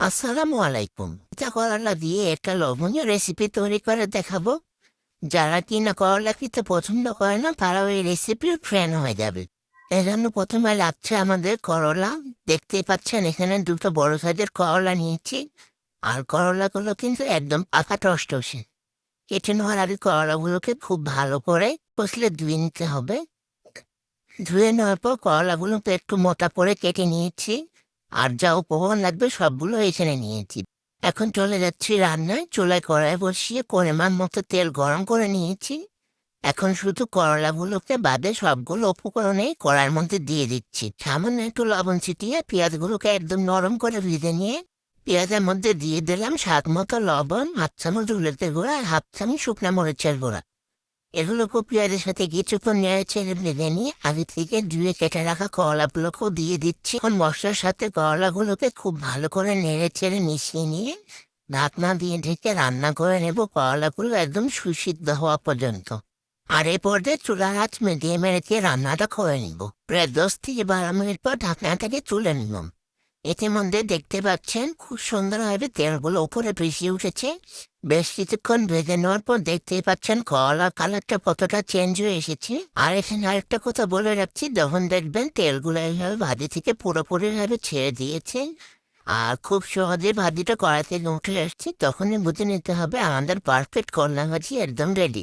আসসালামু আলাইকুম। করলা দিয়ে একটা লবণীয় রেসিপি তৈরি করে দেখাবো। যারা কিনা করলা খেতে পছন্দ করে না তারা ওই রেসিপির ফ্যান হয়ে যাবে। এই জন্য প্রথমে লাগছে আমাদের করলা। দেখতেই পাচ্ছেন এখানে দুটো বড় সাইজের করলা নিয়েছি। আর করলাগুলো কিন্তু একদম পাকা টসটসে। কেটে নেওয়ার আগে করলাগুলোকে খুব ভালো করে কষলে ধুয়ে নিতে হবে। ধুয়ে নেওয়ার পর করলাগুলোকে একটু মোটা করে কেটে নিয়েছি। আর যা উপকরণ লাগবে সবগুলো এখানে নিয়েছি। এখন চলে যাচ্ছি রান্নায়। চুলায় কড়াই বসিয়ে পরিমাণ মতো তেল গরম করে নিয়েছি। এখন শুধু করলাগুলোকে বাদে সবগুলো উপকরণে কড়াইয়ের মধ্যে দিয়ে দিচ্ছি। সামান্য একটু লবণ ছিটিয়ে পেঁয়াজগুলোকে একদম নরম করে ভেজে নিয়ে পেঁয়াজের মধ্যে দিয়ে দিলাম স্বাদ মতো লবণ, হাফ চামচ হলুদের গুঁড়া আর হাফ চামচ শুকনা মরিচের গুঁড়া। এগুলোকে পেঁয়াজের সাথে কিছুক্ষণ নেড়ে চেড়ে ভেজে নিয়ে আগে থেকে ধুয়ে কেটে রাখা করলাগুলোকেও দিয়ে দিচ্ছি। এখন মশলার সাথে করলাগুলোকে খুব ভালো করে নেড়ে চেড়ে মিশিয়ে নিয়ে ঢাকনা দিয়ে ঢেকে রান্না করে নেব করলাগুলো একদম সুসিদ্ধ হওয়া পর্যন্ত। আর এই পর্যায়ে চুলার আঁচ মিডিয়ামে রেখে রান্নাটা করে নিব। প্রায় 10 থেকে 12 মিনিট পর ঢাকনাটাকে তুলে নিলাম। ইতিমধ্যে দেখতে পাচ্ছেন খুব সুন্দরভাবে তেলগুলো উপরে ভেসে উঠেছে। বেশ কিছুক্ষণ ভেজে নেওয়ার পর দেখতেই পাচ্ছেন কলার কালারটা কতটা চেঞ্জ হয়ে এসেছে। আর এখানে আরেকটা কথা বলে রাখছি, যখন দেখবেন তেলগুলো এইভাবে ভাজি থেকে পুরোপুরিভাবে ছেড়ে দিয়েছে আর খুব সহজে ভাজিটা কড়াই থেকে উঠে আসছে, তখনই বুঝে নিতে হবে আমাদের পারফেক্ট করলা ভাজি একদম রেডি।